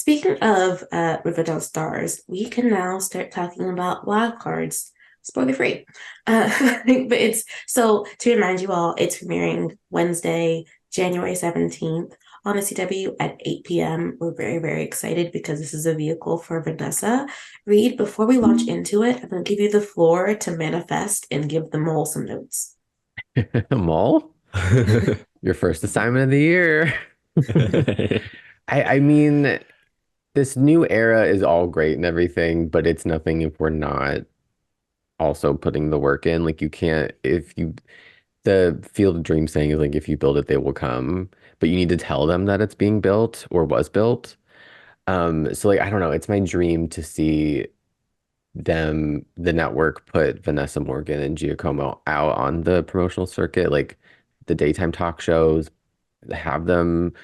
Speaking of Riverdale stars, we can now start talking about wild cards. Spoiler free. But it's so to remind you all, it's premiering Wednesday, January 17th on the CW at 8 p.m. We're very, very excited because this is a vehicle for Vanessa. Reed, before we launch into it, I'm going to give you the floor to manifest and give the mole some notes. Mall? Your first assignment of the year. I mean, this new era is all great and everything, but it's nothing if we're not also putting the work in. Like you can't if you the Field of Dreams saying is like if you build it, they will come, but you need to tell them that it's being built or was built. So like I don't know, it's my dream to see the network put Vanessa Morgan and Giacomo out on the promotional circuit, like the daytime talk shows, have them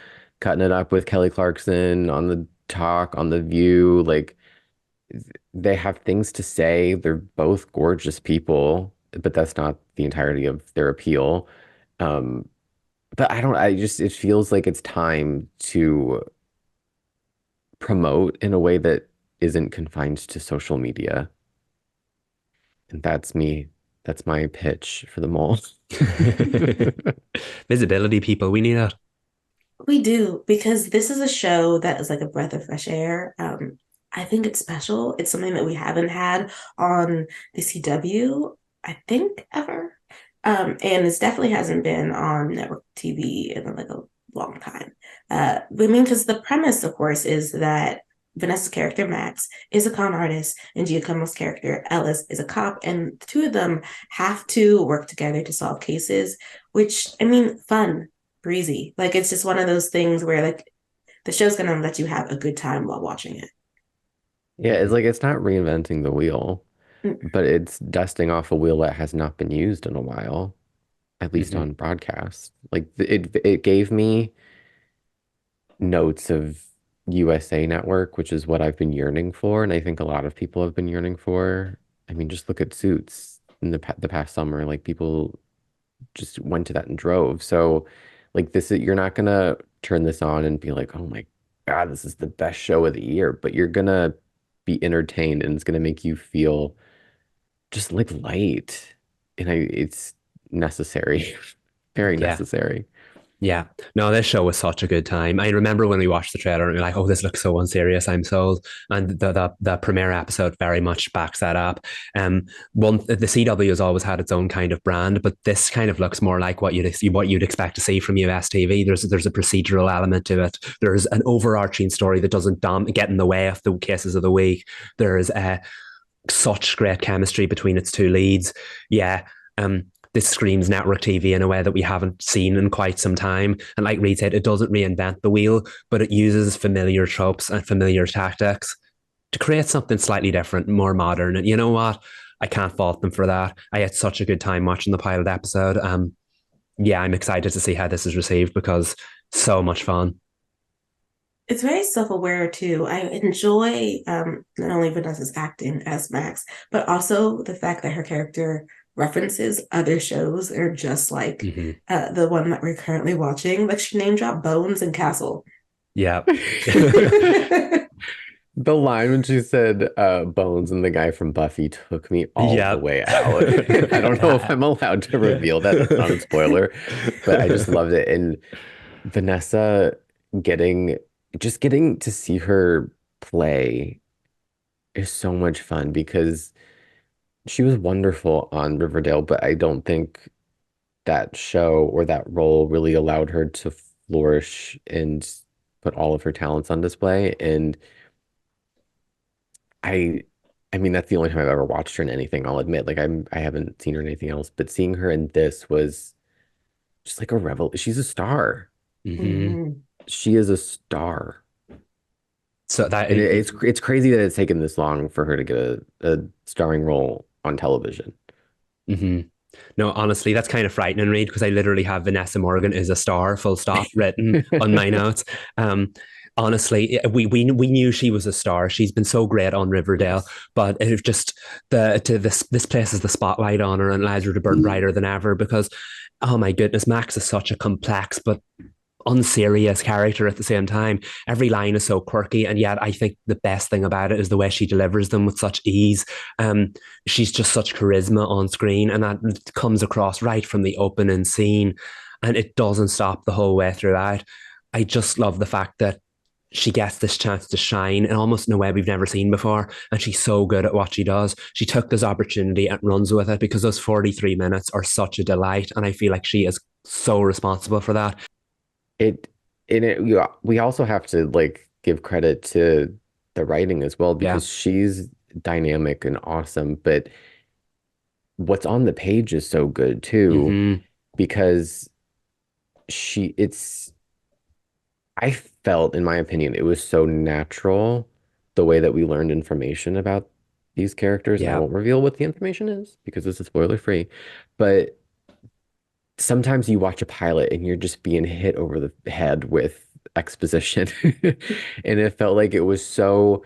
cutting it up with Kelly Clarkson on the talk, on The View. Like they have things to say. They're both gorgeous people, but that's not the entirety of their appeal. Um, but I just, it feels like it's time to promote in a way that isn't confined to social media. And that's me. That's my pitch for the mole. Visibility, people, we need that. We do, because this is a show that is like a breath of fresh air. I think it's special. It's something that we haven't had on the CW, I think, ever. And it definitely hasn't been on network TV in like a long time. I mean, because the premise, of course, is that Vanessa's character, Max, is a con artist, and Giacomo's character, Ellis, is a cop, and the two of them have to work together to solve cases, which, I mean, fun, breezy. Like it's just one of those things where like the show's gonna let you have a good time while watching it. Yeah, it's like it's not reinventing the wheel, Mm. but it's dusting off a wheel that has not been used in a while, at least Hmm. on broadcast. Like it gave me notes of USA Network, which is what I've been yearning for, and I think a lot of people have been yearning for. I mean, just look at Suits in the past summer. Like people just went to that and drove. So, like this is you're not gonna turn this on and be like, oh my God, this is the best show of the year, but you're gonna be entertained and it's gonna make you feel just like light. And it's necessary, very Yeah. necessary. Yeah. No, this show was such a good time. I remember when we watched the trailer and we are like, oh, this looks so unserious. I'm sold. And the premiere episode very much backs that up. The CW has always had its own kind of brand, but this kind of looks more like what you'd expect to see from US TV. There's a procedural element to it. There's an overarching story that doesn't get in the way of the cases of the week. There's such great chemistry between its two leads. Yeah. This screams network TV in a way that we haven't seen in quite some time. And like Reed said, it doesn't reinvent the wheel, but it uses familiar tropes and familiar tactics to create something slightly different, more modern. And you know what? I can't fault them for that. I had such a good time watching the pilot episode. Yeah, I'm excited to see how this is received because so much fun. It's very self-aware too. I enjoy not only Vanessa's acting as Max, but also the fact that her character references other shows or just like Mm-hmm. the one that we're currently watching. Like she name dropped Bones and Castle. Yeah. The line when she said Bones and the guy from Buffy took me all the Yeah. way out. I don't know if I'm allowed to reveal that. That's not a spoiler, but I just loved it. And Vanessa getting getting to see her play is so much fun because she was wonderful on Riverdale, but I don't think that show or that role really allowed her to flourish and put all of her talents on display. And I I mean that's the only time I've ever watched her in anything, I'll admit. Like I haven't seen her in anything else, but seeing her in this was just like a revel. She's a star. Hmm. Mhm. She is a star. So that And it's crazy that it's taken this long for her to get a starring role on television. hmm No, honestly, that's kind of frightening, Reed, because I literally have Vanessa Morgan is a star, full stop, written on my notes. Um, honestly, we knew she was a star. She's been so great on Riverdale, Yes. but it just this places the spotlight on her and allows her to burn brighter than ever because, oh my goodness, Max is such a complex but unserious character at the same time. Every line is so quirky, and yet I think the best thing about it is the way she delivers them with such ease. She's just such charisma on screen, and that comes across right from the opening scene, and it doesn't stop the whole way throughout. I just love the fact that she gets this chance to shine in almost in a way we've never seen before. And she's so good at what she does. She took this opportunity and runs with it because those 43 minutes are such a delight. And I feel like she is so responsible for that. It we also have to like give credit to the writing as well Yeah. because she's dynamic and awesome, but what's on the page is so good too Mm-hmm. because she it's I felt, in my opinion, it was so natural the way that we learned information about these characters, and I Yeah. won't reveal what the information is because this is spoiler free, but sometimes you watch a pilot and you're just being hit over the head with exposition. And it felt like it was so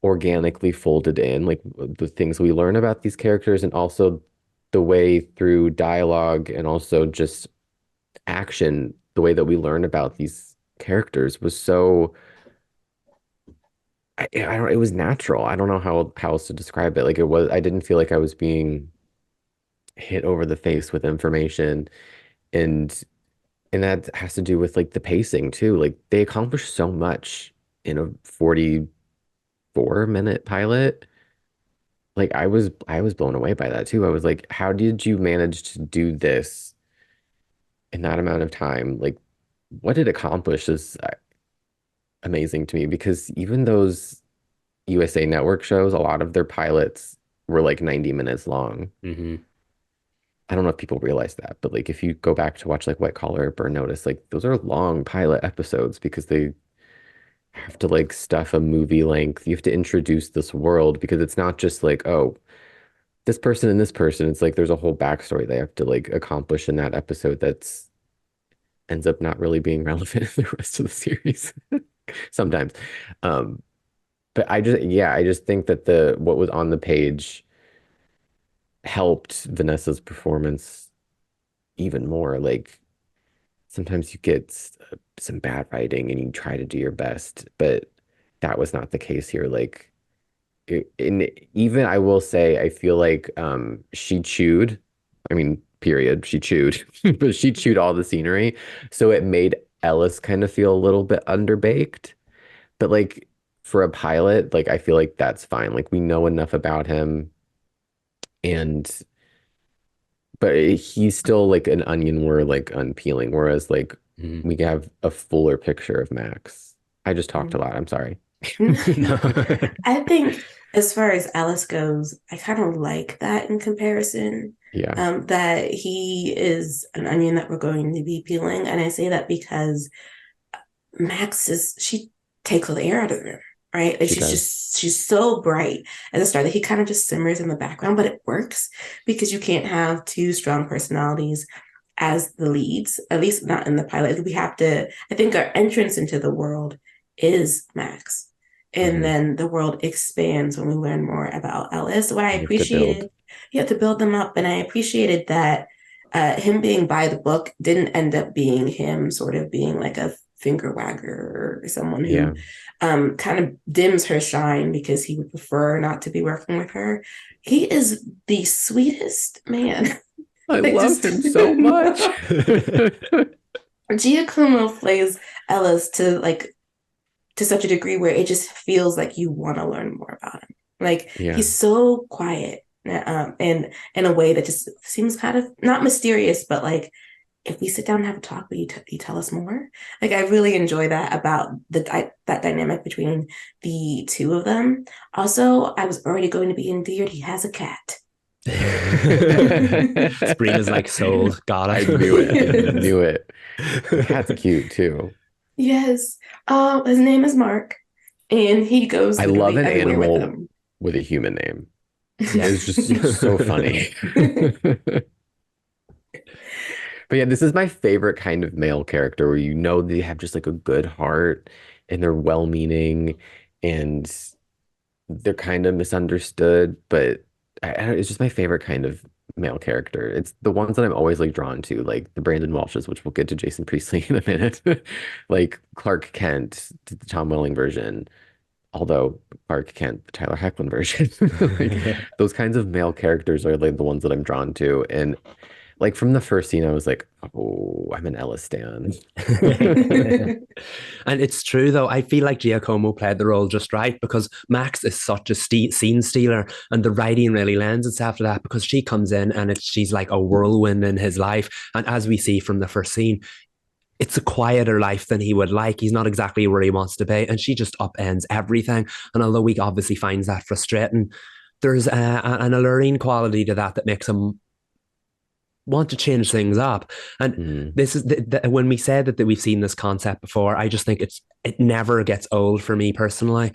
organically folded in, like the things we learn about these characters and also the way through dialogue and also just action, the way that we learn about these characters was so I don't it was natural. I don't know how else to describe it. Like it was I didn't feel like I was being hit over the face with information and that has to do with like the pacing too. Like they accomplished so much in a 44-minute pilot. Like I was blown away by that too. I was like, how did you manage to do this in that amount of time? Like what it accomplished is amazing to me because even those USA Network shows, a lot of their pilots were like 90 minutes long. Mm-hmm. I don't know if people realize that, but like if you go back to watch like White Collar or Burn Notice, like those are long pilot episodes because they have to like stuff a movie length. You have to introduce this world because it's not just like, oh, this person and this person. It's like there's a whole backstory they have to like accomplish in that episode that's ends up not really being relevant in the rest of the series sometimes. Um, but I just think that the what was on the page helped Vanessa's performance even more. Like sometimes you get some bad writing and you try to do your best, but that was not the case here. Like, in even I will say, I feel like she chewed. I mean, period. She chewed, but she chewed all the scenery, so it made Ellis kind of feel a little bit underbaked. But like for a pilot, like I feel like that's fine. Like we know enough about him, and but he's still like an onion we're like unpeeling, whereas like Mm-hmm. we have a fuller picture of Max. I just talked a lot. I'm sorry. No. I think as far as Alice goes, I kind of like that in comparison. Yeah, That he is an onion that we're going to be peeling. And I say that because she takes all the air out of the room, right? And she does. she's so bright at the start that he kind of just simmers in the background, but it works because you can't have two strong personalities as the leads, at least not in the pilot. We have to, I think our entrance into the world is Max. And Hmm. then the world expands when we learn more about Ellis. What I You have to build. appreciated, you have to build them up. And I appreciated that him being by the book didn't end up being him sort of being like a finger wagger or someone who Yeah, kind of dims her shine because he would prefer not to be working with her. He is the sweetest man. I Like love just him so much. Giacomo plays Ellis to such a degree where it just feels like you want to learn more about him. Like Yeah. he's so quiet, and in a way that just seems kind of not mysterious, but like if we sit down and have a talk, will you tell us more? Like I really enjoy that about that dynamic between the two of them. Also, I was already going to be endeared. He has a cat. Sabrina's like sold, got I it. knew it. I Yes. knew it. The cat's cute too. Yes. His name is Marc, and he goes I love literally an everywhere with animal them. with a human name. Yeah. It's just so funny. But yeah, this is my favorite kind of male character where you know they have just like a good heart and they're well-meaning and they're kind of misunderstood, but it's just my favorite kind of male character. It's the ones that I'm always like drawn to, like the Brandon Walshes, which we'll get to Jason Priestley in a minute. Like Clark Kent, the Tom Welling version, although Marc can't the Tyler Hoechlin version. Like those kinds of male characters are like the ones that I'm drawn to. And like from the first scene, I was like, oh, I'm an Ellis stan. And it's true, though. I feel like Giacomo played the role just right because Max is such a scene stealer, and the writing really lends itself to that because she comes in and she's like a whirlwind in his life. And as we see from the first scene, it's a quieter life than he would like. He's not exactly where he wants to be, and she just upends everything. And although he obviously finds that frustrating, there's an alluring quality to that that makes him want to change things up. And Mm. this is when we said that we've seen this concept before. I just think it never gets old for me personally,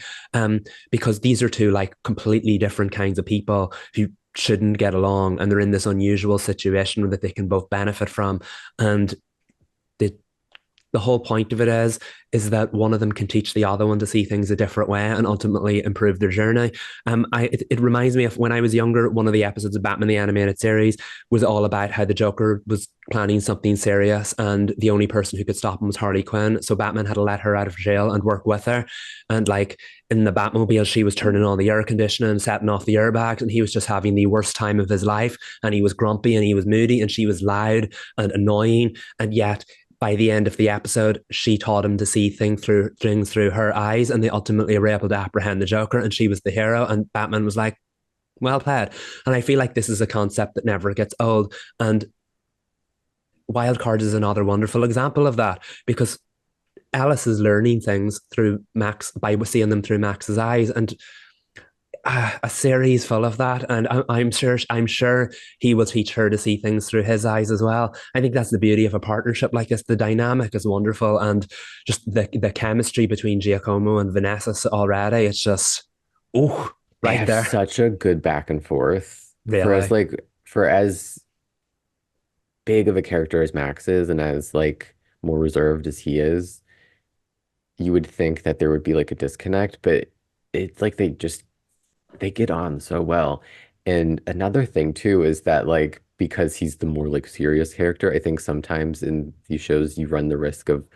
because these are two like completely different kinds of people who shouldn't get along, and they're in this unusual situation that they can both benefit from, and the the whole point of it is that one of them can teach the other one to see things a different way and ultimately improve their journey. It reminds me of when I was younger. One of the episodes of Batman the Animated Series was all about how the Joker was planning something serious, and the only person who could stop him was Harley Quinn. So Batman had to let her out of jail and work with her. And like in the Batmobile, she was turning on the air conditioning and setting off the airbags, and he was just having the worst time of his life. And he was grumpy and he was moody, and she was loud and annoying, and yet by the end of the episode, she taught him to see things through her eyes, and they ultimately were able to apprehend the Joker, and she was the hero. And Batman was like, well played. And I feel like this is a concept that never gets old. And Wildcard is another wonderful example of that because Ellis is learning things through Max by seeing them through Max's eyes, and a series full of that, and I'm sure he will teach her to see things through his eyes as well. I think that's the beauty of a partnership like this. The dynamic is wonderful, and just the chemistry between Giacomo and Vanessa already. It's just oh, They right have there, such a good back and forth really. for as big of a character as Max is and as like more reserved as he is, you would think that there would be like a disconnect, but it's like they get on so well. And another thing too is that like because he's the more like serious character, I think sometimes in these shows you run the risk of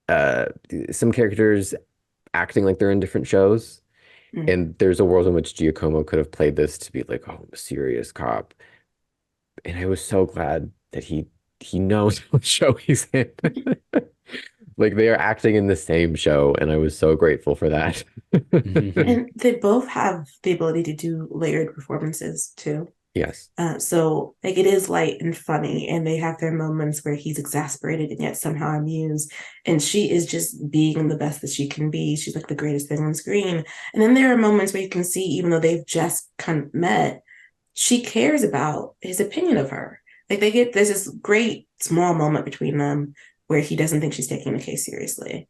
uh some characters acting like they're in different shows. Mm. And there's a world in which Giacomo could have played this to be like, oh, I'm a serious cop. And I was so glad that he knows what show he's in. Like they are acting in the same show, and I was so grateful for that. And they both have the ability to do layered performances too. Yes. So like it is light and funny, and they have their moments where he's exasperated and yet somehow amused, and she is just being the best that she can be. She's like the greatest thing on screen. And then there are moments where you can see, even though they've just kind of met, she cares about his opinion of her. Like there's this great small moment between them where he doesn't think she's taking the case seriously.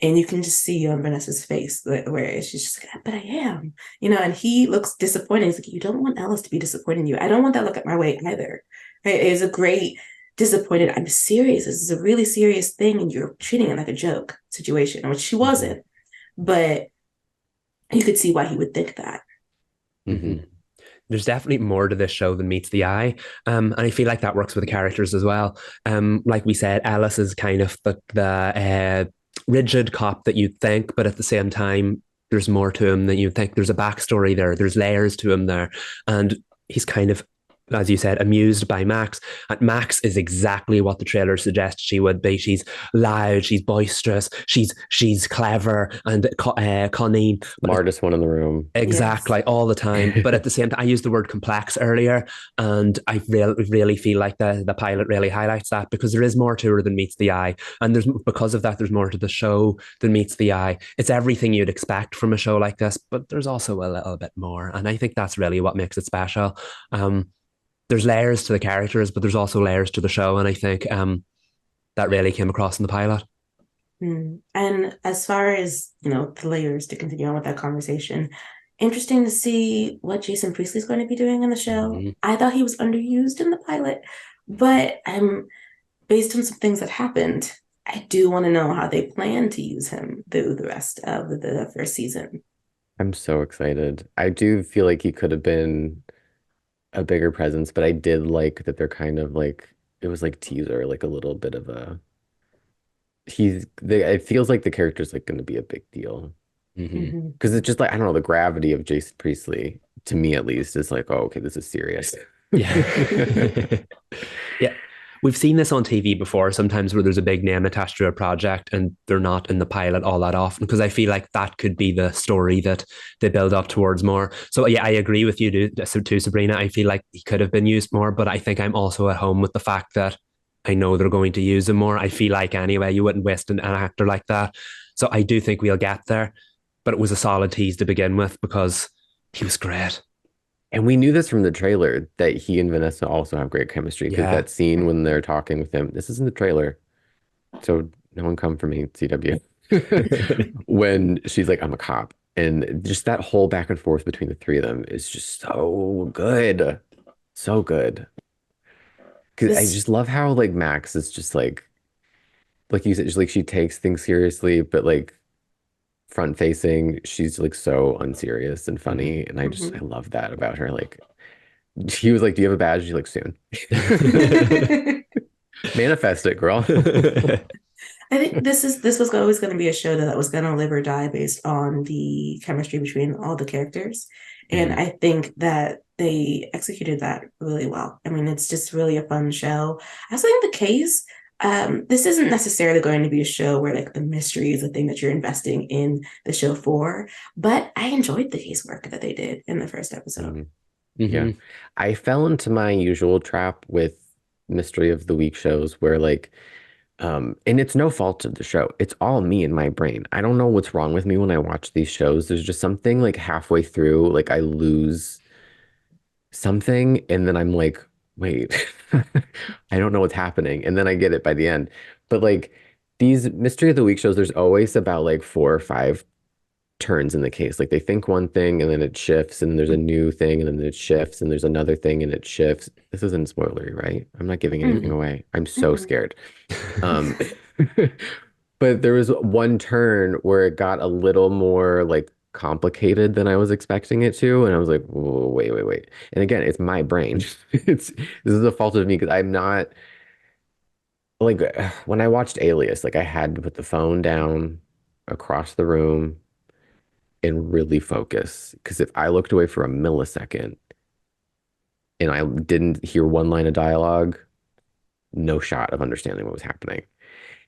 And you can just see on Vanessa's face where she's just like, but I am, and he looks disappointed. He's like, you don't want Ellis to be disappointing you. I don't want that look at my way either. Right? It is a great disappointed. I'm serious. This is a really serious thing. And you're treating it like a joke situation, which she Mhm. wasn't. But you could see why he would think that. Hmm. There's definitely more to this show than meets the eye. And I feel like that works with the characters as well. Like we said, Ellis is kind of the rigid cop that you'd think, but at the same time, there's more to him than you'd think. There's a backstory there, there's layers to him there. And he's kind of, as you said, amused by Max. And Max is exactly what the trailer suggests she would be. She's loud, she's boisterous, she's clever and cunning, but Smartest one in the room. Yes. exactly all the time. But at the same time, I used the word complex earlier, and I really feel like the pilot really highlights that because there is more to her than meets the eye, and there's because of that, there's more to the show than meets the eye. It's everything you'd expect from a show like this, but there's also a little bit more, and I think that's really what makes it special. There's layers to the characters, but there's also layers to the show, and I think that really came across in the pilot. And as far as, the layers to continue on with that conversation, interesting to see what Jason Priestley's going to be doing in the show. Mhm. I thought he was underused in the pilot, but based on some things that happened, I do want to know how they plan to use him through the rest of the first season. I'm so excited. I do feel like he could have been a bigger presence, but I did like that they're kind of like it was like teaser, like a little bit of a it feels like the character's like going to be a big deal Hmm. Hmm. because it's just like I don't know the gravity of Jason Priestley to me at least is like, oh, okay, this is serious. Yeah. Yeah. We've seen this on TV before, sometimes where there's a big name attached to a project and they're not in the pilot all that often, because I feel like that could be the story that they build up towards more. So, yeah, I agree with you too, Sabrina. I feel like he could have been used more, but I think I'm also at home with the fact that I know they're going to use him more. I feel like anyway, you wouldn't waste an actor like that. So I do think we'll get there, but it was a solid tease to begin with because he was great. And we knew this from the trailer that he and Vanessa also have great chemistry because Yeah. that scene when they're talking with him, this is in the trailer. So no one come for me, CW. When she's like, I'm a cop. And just that whole back and forth between the three of them is just so good. So good. Because I This just love how like Max is just like you said, just like she takes things seriously, but like front facing, she's like so unserious and Mhm. funny. And I Mhm. love that about her. Like he was like, do you have a badge? She's like, soon. Manifest it, girl. I think this was always going to be a show that was going to live or die based on the chemistry between all the characters, and Mhm. I think that they executed that really well. I mean, it's just really a fun show. I also think the case. This isn't necessarily going to be a show where like the mystery is the thing that you're investing in the show for, but I enjoyed the casework that they did in the first episode. Mhm. Yeah. Hmm. I fell into my usual trap with Mystery of the Week shows where like and it's no fault of the show. It's all me and my brain. I don't know what's wrong with me when I watch these shows. There's just something like halfway through, like I lose something and then I'm like, wait, I don't know what's happening. And then I get it by the end. But like these Mystery of the Week shows, there's always about like four or five turns in the case. Like they think one thing and then it shifts and there's a new thing and then it shifts and there's another thing and it shifts. This isn't spoilery, right? I'm not giving anything Mm-hmm. away. I'm so Mm-hmm. scared. Um, but there was one turn where it got a little more like complicated than I was expecting it to, and I was like, "Whoa, wait, wait, wait." And again, it's my brain. This is a fault of me because I'm not like when I watched Alias, like I had to put the phone down across the room and really focus because if I looked away for a millisecond and I didn't hear one line of dialogue, no shot of understanding what was happening.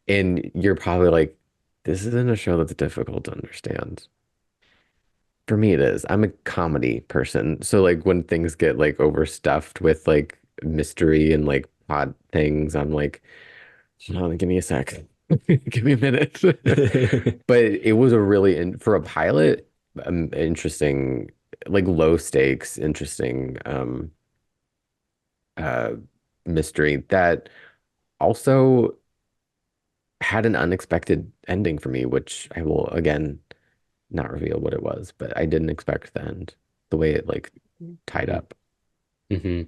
And you're probably like, this isn't a show that's difficult to understand. For me, it is. I'm a comedy person. So like when things get like overstuffed with like mystery and like plot things, I'm like, hold on, give me a sec. Give me a minute. But it was a really for a pilot, interesting, like low stakes, interesting uh mystery that also had an unexpected ending for me, which I will again not reveal what it was, but I didn't expect the end, the way it like tied Hmm. up. Hmm.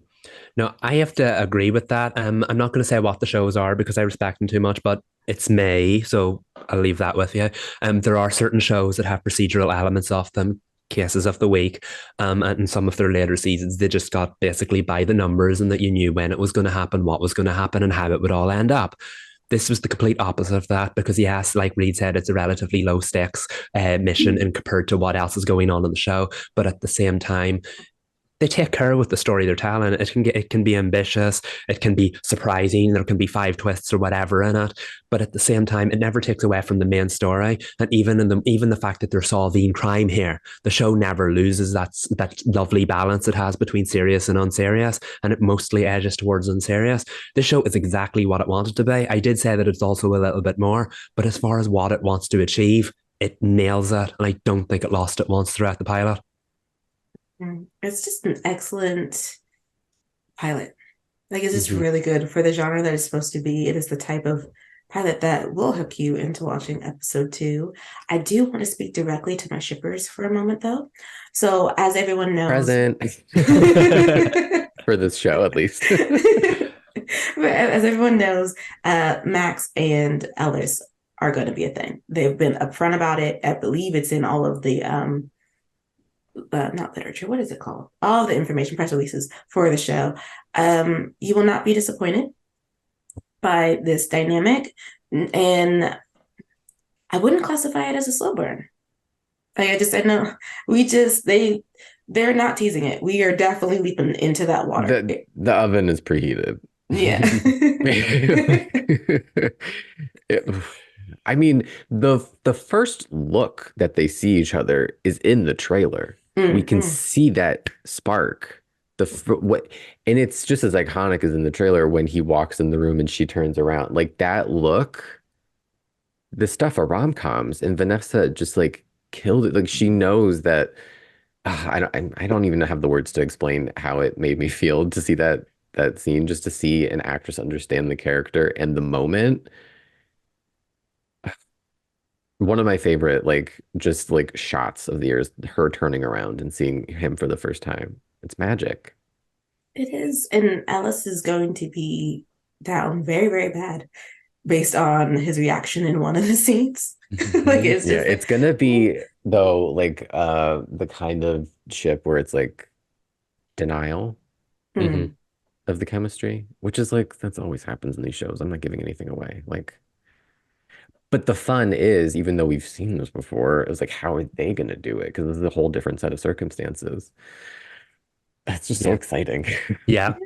No, I have to agree with that. I'm not going to say what the shows are because I respect them too much, but it's May, so I'll leave that with you. There are certain shows that have procedural elements of them, cases of the week, and in some of their later seasons, they just got basically by the numbers, and that you knew when it was going to happen, what was going to happen, and how it would all end up. This was the complete opposite of that because, yes, like Reed said, it's a relatively low stakes mission in compared to what else is going on in the show. But at the same time, they take care with the story they're telling. It can be ambitious, it can be surprising, there can be five twists or whatever in it, but at the same time, it never takes away from the main story. And even the fact that they're solving crime here, the show never loses that lovely balance it has between serious and unserious, and it mostly edges towards unserious. This show is exactly what it wanted to be. I did say that it's also a little bit more, but as far as what it wants to achieve, it nails it, and I don't think it lost it once throughout the pilot. It's just an excellent pilot. Like it's just Mm-hmm. really good for the genre that it's supposed to be. It is the type of pilot that will hook you into watching episode two. I do want to speak directly to my shippers for a moment though. So as everyone knows, Present as for this show, at least. everyone knows, Max and Ellis are going to be a thing. They've been upfront about it. I believe it's in all of the not literature, what is it called? All the information press releases for the show. You will not be disappointed by this dynamic. And I wouldn't classify it as a slow burn. Like I know they're not teasing it. We are definitely leaping into that water. The oven is preheated. Yeah. I mean, the first look that they see each other is in the trailer. We can see that spark. What, and it's just as iconic as in the trailer when he walks in the room and she turns around. Like that look, the stuff of rom-coms, and Vanessa just like killed it. Like she knows that. I don't even have the words to explain how it made me feel to see that scene, just to see an actress understand the character and the moment. One of my favorite, like, just like shots of the year is her turning around and seeing him for the first time. It's magic. It is. And Ellis is going to be down very, very bad based on his reaction in one of the scenes. Like it's Yeah, just it's gonna be though, like the kind of ship where it's like denial mm, of the chemistry, which is like that's always happens in these shows. I'm not giving anything away. Like, but the fun is, even though we've seen this before, it's like, how are they gonna do it? Because this is a whole different set of circumstances. That's just so Yeah. exciting. Yeah.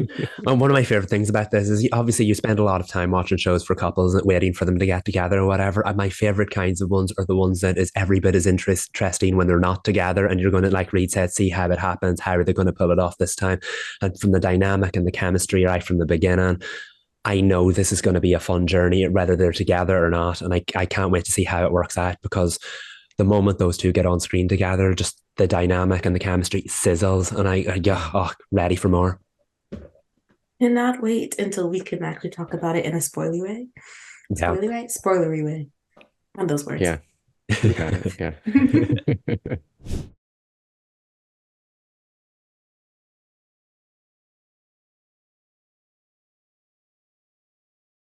And one of my favorite things about this is obviously you spend a lot of time watching shows for couples and waiting for them to get together or whatever. And my favorite kinds of ones are the ones that is every bit as interesting when they're not together. And you're going to, like Reed said, see how it happens. How are they going to pull it off this time? And from the dynamic and the chemistry right from the beginning, I know this is going to be a fun journey, whether they're together or not. And I can't wait to see how it works out because the moment those two get on screen together, just the dynamic and the chemistry sizzles. And ready for more. cannot wait until we can actually talk about it in a spoilery way. Yeah. Spoilery way? One of those words. Yeah, you got it. Yeah.